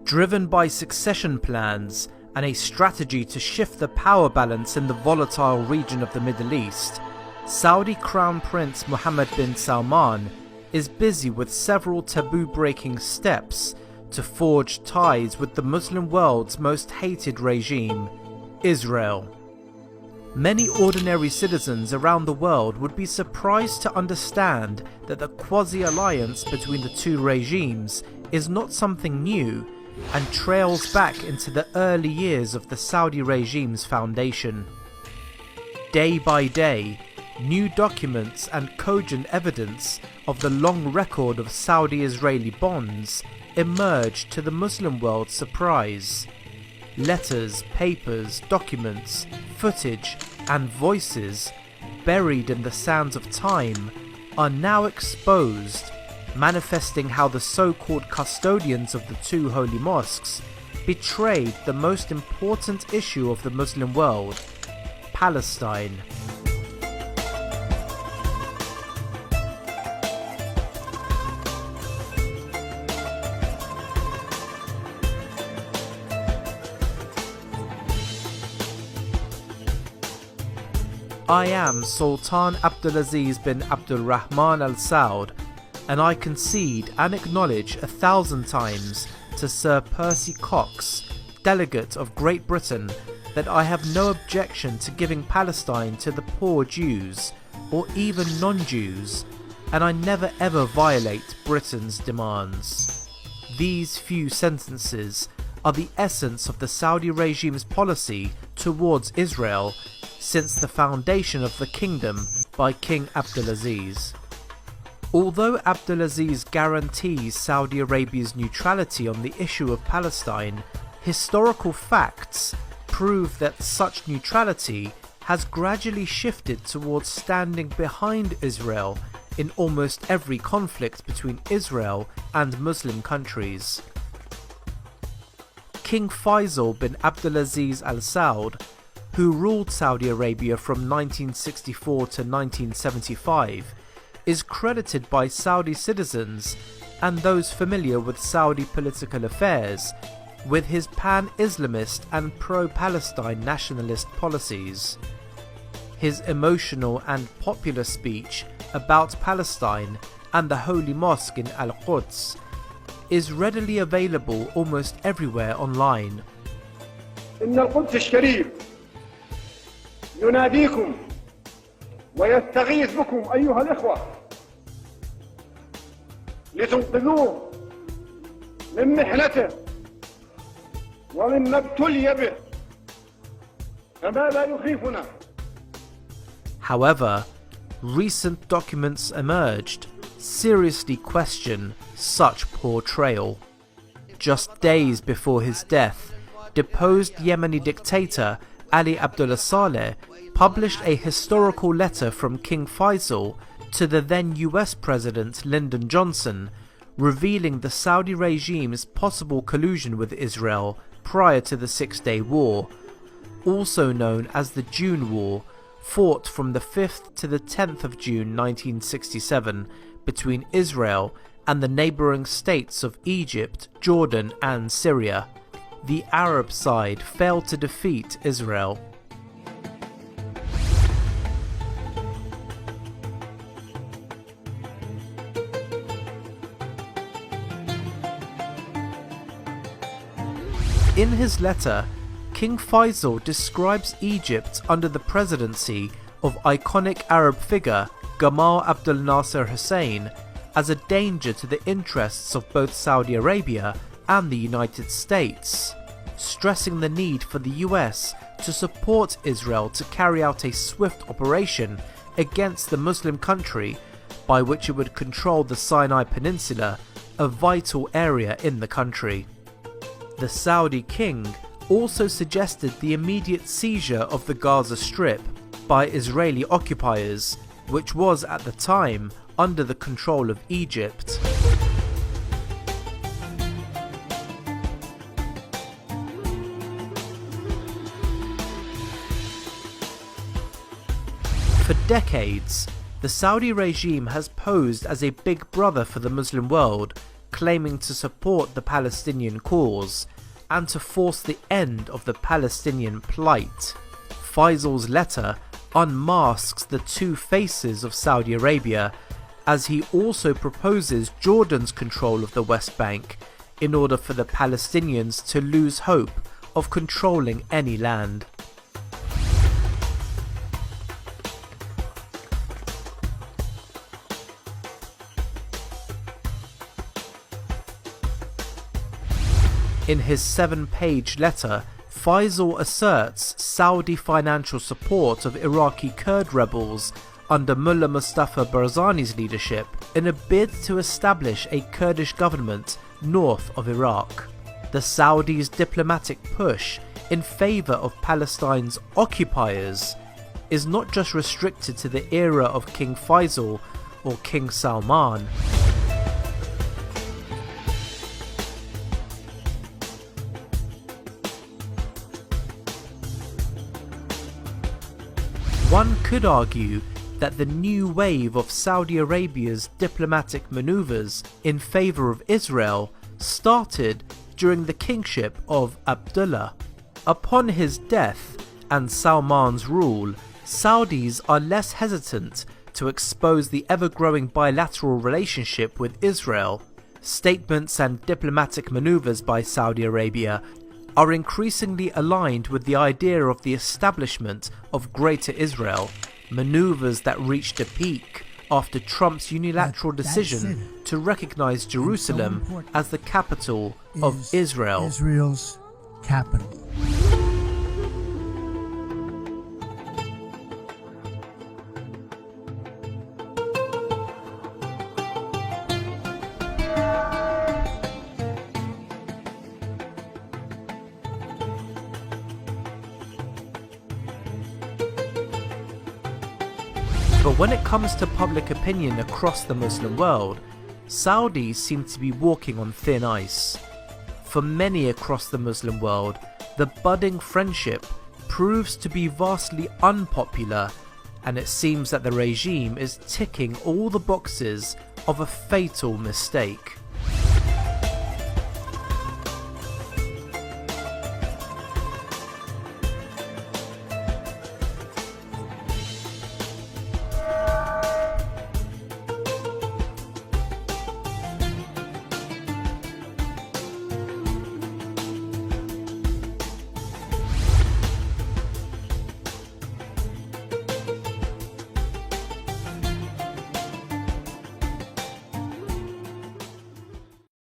Driven by succession plans and a strategy to shift the power balance in the volatile region of the Middle East, Saudi Crown Prince Mohammed bin Salman is busy with several taboo-breaking steps to forge ties with the Muslim world's most hated regime, Israel. Many ordinary citizens around the world would be surprised to understand that the quasi-alliance between the two regimes is not something new and trails back into the early years of the Saudi regime's foundation. Day by day, new documents and cogent evidence of the long record of Saudi-Israeli bonds emerged to the Muslim world's surprise. Letters, papers, documents, footage, and voices buried in the sands of time are now exposed, manifesting how the so-called custodians of the two holy mosques betrayed the most important issue of the Muslim world, Palestine. I am Sultan Abdulaziz bin Abdul Rahman Al Saud, and I concede and acknowledge 1,000 times to Sir Percy Cox, delegate of Great Britain, that I have no objection to giving Palestine to the poor Jews, or even non-Jews, and I never ever violate Britain's demands. These few sentences are the essence of the Saudi regime's policy towards Israel since the foundation of the kingdom by King Abdulaziz. Although Abdulaziz guarantees Saudi Arabia's neutrality on the issue of Palestine, historical facts prove that such neutrality has gradually shifted towards standing behind Israel in almost every conflict between Israel and Muslim countries. King Faisal bin Abdulaziz Al Saud, who ruled Saudi Arabia from 1964 to 1975, is credited by Saudi citizens and those familiar with Saudi political affairs with his pan-Islamist and pro-Palestine nationalist policies. His emotional and popular speech about Palestine and the Holy Mosque in Al-Quds is readily available almost everywhere online. إن القدس الشريف يناديكم ويستغيث بكم أيها الإخوة لتنقذوه من محنته ومما ابتلي به فماذا يخيفنا. However, recent documents emerged seriously question such portrayal. Just days before his death, deposed Yemeni dictator Ali Abdullah Saleh published a historical letter from King Faisal to the then US President Lyndon Johnson, revealing the Saudi regime's possible collusion with Israel prior to the Six-Day War, also known as the June War, fought from the 5th to the 10th of June 1967 between Israel and the neighbouring states of Egypt, Jordan and Syria. The Arab side failed to defeat Israel. In his letter, King Faisal describes Egypt under the presidency of iconic Arab figure Gamal Abdel Nasser Hussein as a danger to the interests of both Saudi Arabia and the United States, stressing the need for the US to support Israel to carry out a swift operation against the Muslim country by which it would control the Sinai Peninsula, a vital area in the country. The Saudi king also suggested the immediate seizure of the Gaza Strip by Israeli occupiers, which was at the time under the control of Egypt. For decades, the Saudi regime has posed as a big brother for the Muslim world, claiming to support the Palestinian cause and to force the end of the Palestinian plight. Faisal's letter unmasks the two faces of Saudi Arabia, as he also proposes Jordan's control of the West Bank in order for the Palestinians to lose hope of controlling any land. In his 7-page letter, Faisal asserts Saudi financial support of Iraqi Kurd rebels under Mullah Mustafa Barzani's leadership in a bid to establish a Kurdish government north of Iraq. The Saudis' diplomatic push in favour of Palestine's occupiers is not just restricted to the era of King Faisal or King Salman. One could argue that the new wave of Saudi Arabia's diplomatic maneuvers in favour of Israel started during the kingship of Abdullah. Upon his death and Salman's rule, Saudis are less hesitant to expose the ever-growing bilateral relationship with Israel. Statements and diplomatic maneuvers by Saudi Arabia are increasingly aligned with the idea of the establishment of Greater Israel, maneuvers that reached a peak after Trump's unilateral decision to recognize Jerusalem as the capital of Israel. Israel's capital. But when it comes to public opinion across the Muslim world, Saudis seem to be walking on thin ice. For many across the Muslim world, the budding friendship proves to be vastly unpopular, and it seems that the regime is ticking all the boxes of a fatal mistake.